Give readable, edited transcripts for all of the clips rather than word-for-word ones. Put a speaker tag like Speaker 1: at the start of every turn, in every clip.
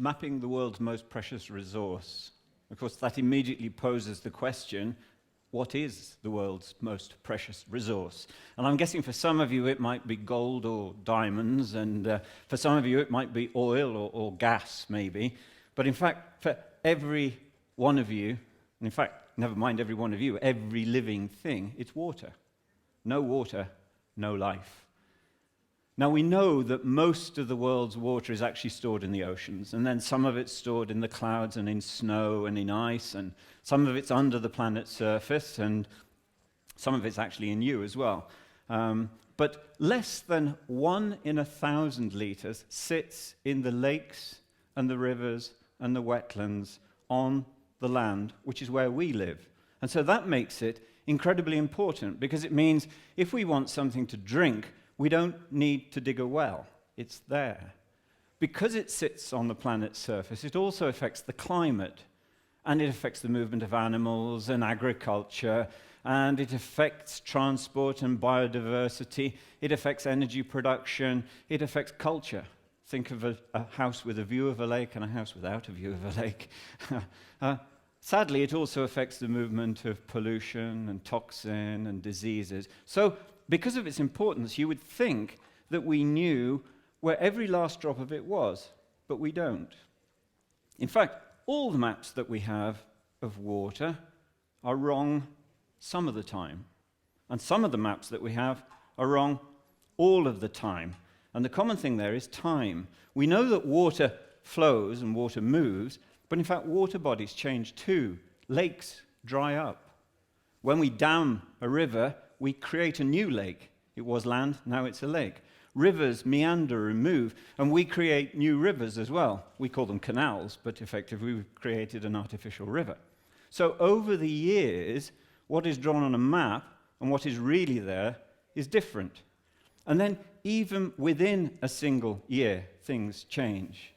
Speaker 1: mapping the world's most precious resource. Of course, that immediately poses the question, what is the world's most precious resource? And I'm guessing for some of you it might be gold or diamonds, and for some of you it might be oil or gas, maybe. But in fact, for every one of you, and in fact, never mind every one of you, every living thing, it's water. No water, no life. Now, we know that most of the world's water is actually stored in the oceans, and then some of it's stored in the clouds and in snow and in ice, and some of it's under the planet's surface, and some of it's actually in you as well. But less than 1 in 1,000 liters sits in the lakes and the rivers and the wetlands on the land, which is where we live. And so that makes it incredibly important, because it means if we want something to drink, we don't need to dig a well. It's there. Because it sits on the planet's surface, it also affects the climate, and it affects the movement of animals and agriculture, and it affects transport and biodiversity. It affects energy production. It affects culture. Think of a house with a view of a lake and a house without a view of a lake. Sadly, it also affects the movement of pollution and toxin and diseases. So, because of its importance, you would think that we knew where every last drop of it was, but we don't. In fact, all the maps that we have of water are wrong some of the time. And some of the maps that we have are wrong all of the time. And the common thing there is time. We know that water flows and water moves, but in fact, water bodies change too. Lakes dry up. When we dam a river, we create a new lake. It was land, now it's a lake. Rivers meander and move, and we create new rivers as well. We call them canals, but effectively we've created an artificial river. So over the years, what is drawn on a map and what is really there is different. And then even within a single year, things change.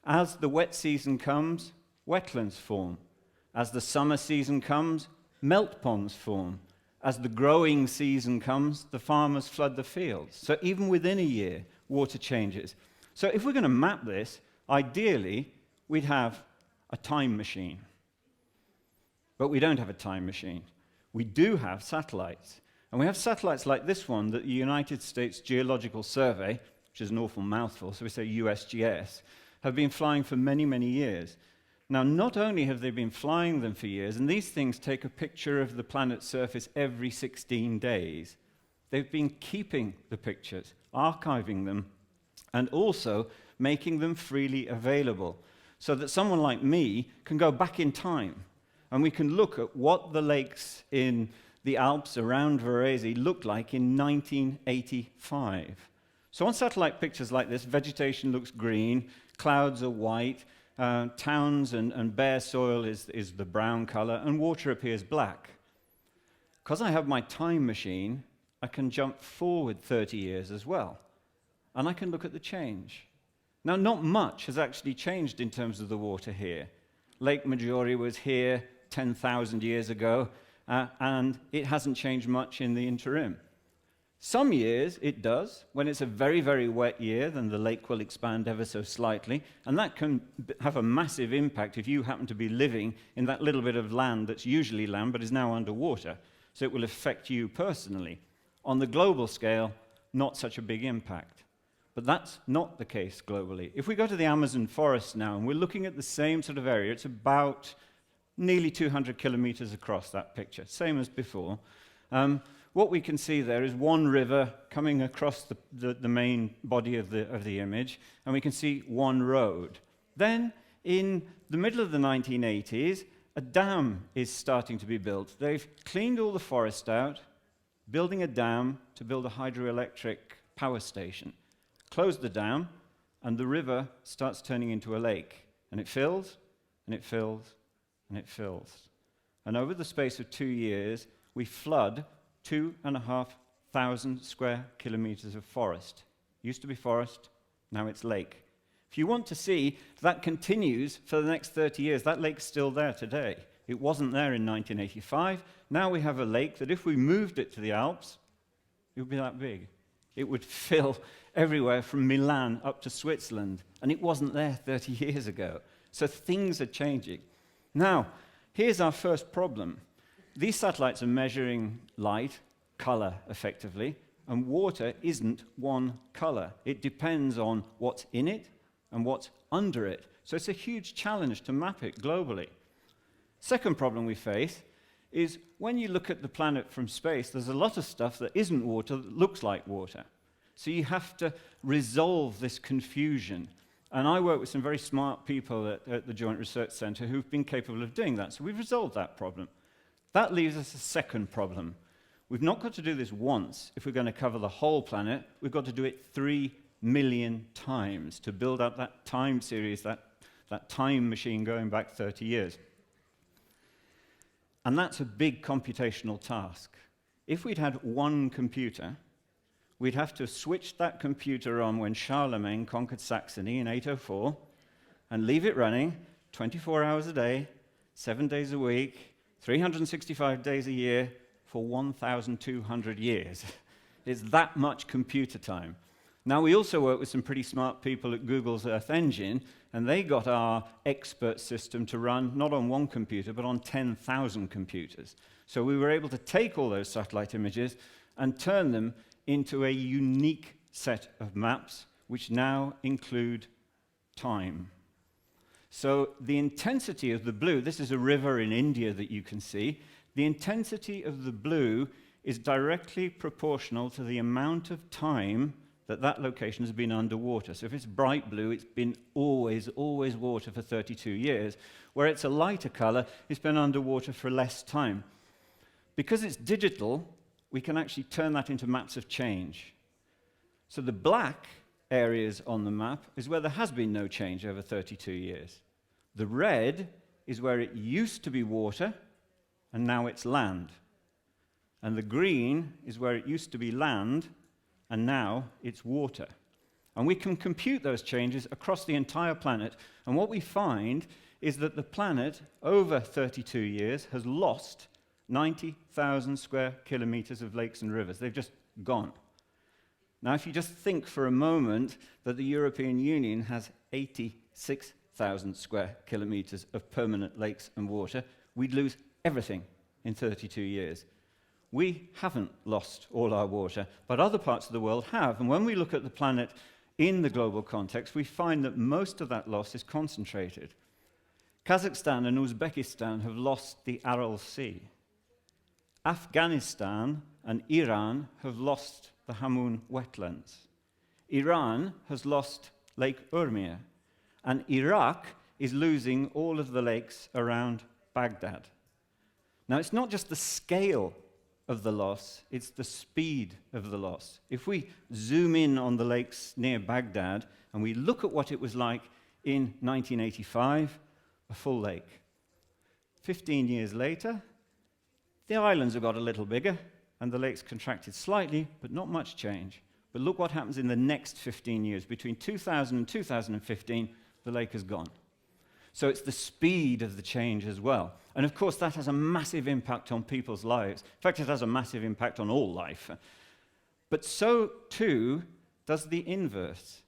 Speaker 1: As the wet season comes, wetlands form. As the summer season comes, melt ponds form. As the growing season comes, the farmers flood the fields. So even within a year, water changes. So if we're going to map this, ideally, we'd have a time machine. But we don't have a time machine. We do have satellites. And we have satellites like this one that the United States Geological Survey, which is an awful mouthful, so we say USGS, have been flying for many, many years. Now, not only have they been flying them for years, and these things take a picture of the planet's surface every 16 days, they've been keeping the pictures, archiving them, and also making them freely available, so that someone like me can go back in time, and we can look at what the lakes in the Alps around Varese looked like in 1985. So on satellite pictures like this, vegetation looks green, clouds are white, towns and bare soil is the brown color, and water appears black. Because I have my time machine, I can jump forward 30 years as well, and I can look at the change. Now, not much has actually changed in terms of the water here. Lake Maggiore was here 10,000 years ago, and it hasn't changed much in the interim. Some years it does. When it's a very, very wet year, then the lake will expand ever so slightly, and that can have a massive impact if you happen to be living in that little bit of land that's usually land but is now underwater. So it will affect you personally. On the global scale, not such a big impact. But that's not the case globally. If we go to the Amazon forest now, and we're looking at the same sort of area, it's about nearly 200 kilometers across, that picture, same as before. What we can see there is one river coming across the main body of the image, and we can see one road. Then, in the middle of the 1980s, a dam is starting to be built. They've cleaned all the forest out, building a dam to build a hydroelectric power station. Close the dam, and the river starts turning into a lake. And it fills, and it fills, and it fills. And over the space of 2 years, we flood 2,500 square kilometers of forest. Used to be forest, now it's lake. If you want to see that continues for the next 30 years, that lake's still there today. It wasn't there in 1985. Now we have a lake that if we moved it to the Alps, it would be that big. It would fill everywhere from Milan up to Switzerland, and it wasn't there 30 years ago. So things are changing. Now, here's our first problem. These satellites are measuring light, color, effectively, and water isn't one color. It depends on what's in it and what's under it. So it's a huge challenge to map it globally. Second problem we face is when you look at the planet from space, there's a lot of stuff that isn't water that looks like water. So you have to resolve this confusion. And I work with some very smart people at the Joint Research Centre who've been capable of doing that. So we've resolved that problem. That leaves us a second problem. We've not got to do this once. If we're going to cover the whole planet, we've got to do it 3 million times to build up that time series, that time machine going back 30 years. And that's a big computational task. If we'd had one computer, we'd have to switch that computer on when Charlemagne conquered Saxony in 804 and leave it running 24 hours a day, 7 days a week, 365 days a year for 1,200 years. It's that much computer time. Now, we also work with some pretty smart people at Google's Earth Engine, and they got our expert system to run not on one computer, but on 10,000 computers. So we were able to take all those satellite images and turn them into a unique set of maps, which now include time. So the intensity of the blue, this is a river in India that you can see, the intensity of the blue is directly proportional to the amount of time that that location has been underwater. So if it's bright blue, it's been always water for 32 years. Where it's a lighter color, it's been underwater for less time. Because it's digital, we can actually turn that into maps of change. So the black areas on the map is where there has been no change over 32 years. The red is where it used to be water, and now it's land. And the green is where it used to be land, and now it's water. And we can compute those changes across the entire planet, and what we find is that the planet, over 32 years, has lost 90,000 square kilometers of lakes and rivers. They've just gone. Now, if you just think for a moment that the European Union has 86,000 square kilometers of permanent lakes and water, we'd lose everything in 32 years. We haven't lost all our water, but other parts of the world have. And when we look at the planet in the global context, we find that most of that loss is concentrated. Kazakhstan and Uzbekistan have lost the Aral Sea. Afghanistan and Iran have lost the Hamun wetlands. Iran has lost Lake Urmia, and Iraq is losing all of the lakes around Baghdad. Now, it's not just the scale of the loss, it's the speed of the loss. If we zoom in on the lakes near Baghdad and we look at what it was like in 1985, a full lake. 15 years later, the islands have got a little bigger and the lakes contracted slightly, but not much change. But look what happens in the next 15 years. Between 2000 and 2015, the lake has gone. So it's the speed of the change as well. And of course, that has a massive impact on people's lives. In fact, it has a massive impact on all life. But so, too, does the inverse.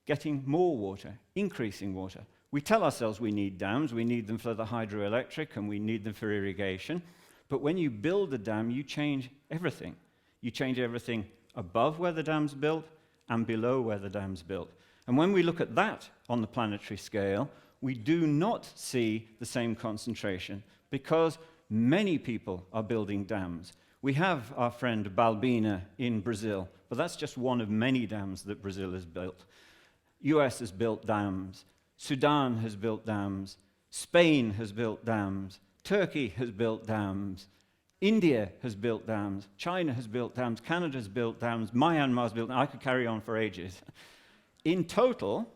Speaker 1: Getting more water, increasing water. We tell ourselves we need dams, we need them for the hydroelectric, and we need them for irrigation. But when you build a dam, you change everything. You change everything above where the dam's built and below where the dam's built. And when we look at that on the planetary scale, we do not see the same concentration because many people are building dams. We have our friend Balbina in Brazil, but that's just one of many dams that Brazil has built. US has built dams. Sudan has built dams. Spain has built dams. Turkey has built dams. India has built dams. China has built dams. Canada's built dams. Myanmar's built dams. I could carry on for ages. In total,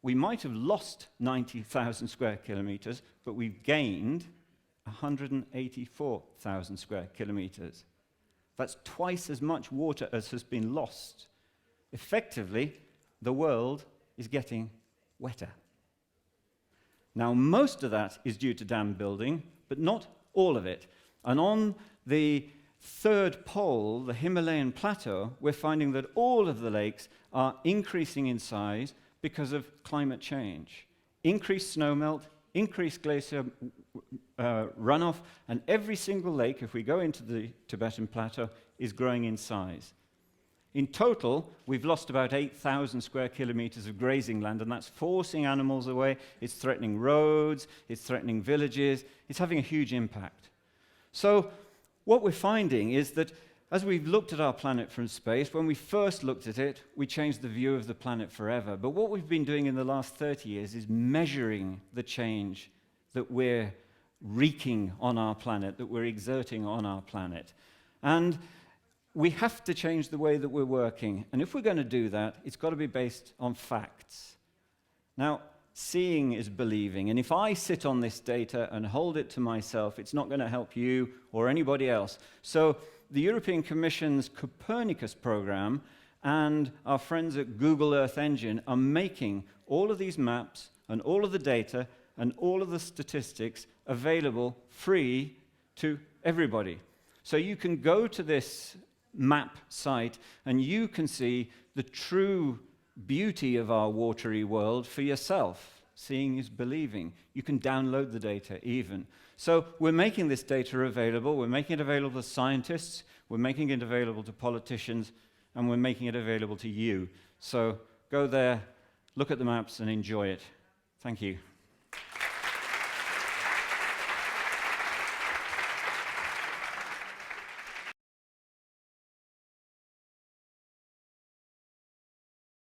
Speaker 1: we might have lost 90,000 square kilometers, but we've gained 184,000 square kilometers. That's twice as much water as has been lost. Effectively, the world is getting wetter. Now, most of that is due to dam building, but not all of it. And on the third pole, the Himalayan plateau, we're finding that all of the lakes are increasing in size because of climate change. Increased snowmelt, increased glacier runoff, and every single lake, if we go into the Tibetan plateau, is growing in size. In total, we've lost about 8,000 square kilometers of grazing land, and that's forcing animals away. It's threatening roads, it's threatening villages, it's having a huge impact. So what we're finding is that as we've looked at our planet from space, when we first looked at it, we changed the view of the planet forever. But what we've been doing in the last 30 years is measuring the change that we're wreaking on our planet, that we're exerting on our planet. And we have to change the way that we're working. And if we're going to do that, it's got to be based on facts. Now, seeing is believing. And if I sit on this data and hold it to myself, it's not going to help you or anybody else. So the European Commission's Copernicus Programme and our friends at Google Earth Engine are making all of these maps and all of the data and all of the statistics available free to everybody. So you can go to this map site and you can see the true beauty of our watery world for yourself. Seeing is believing. You can download the data even. So we're making this data available. We're making it available to scientists. We're making it available to politicians. And we're making it available to you. So go there, look at the maps, and enjoy it. Thank you.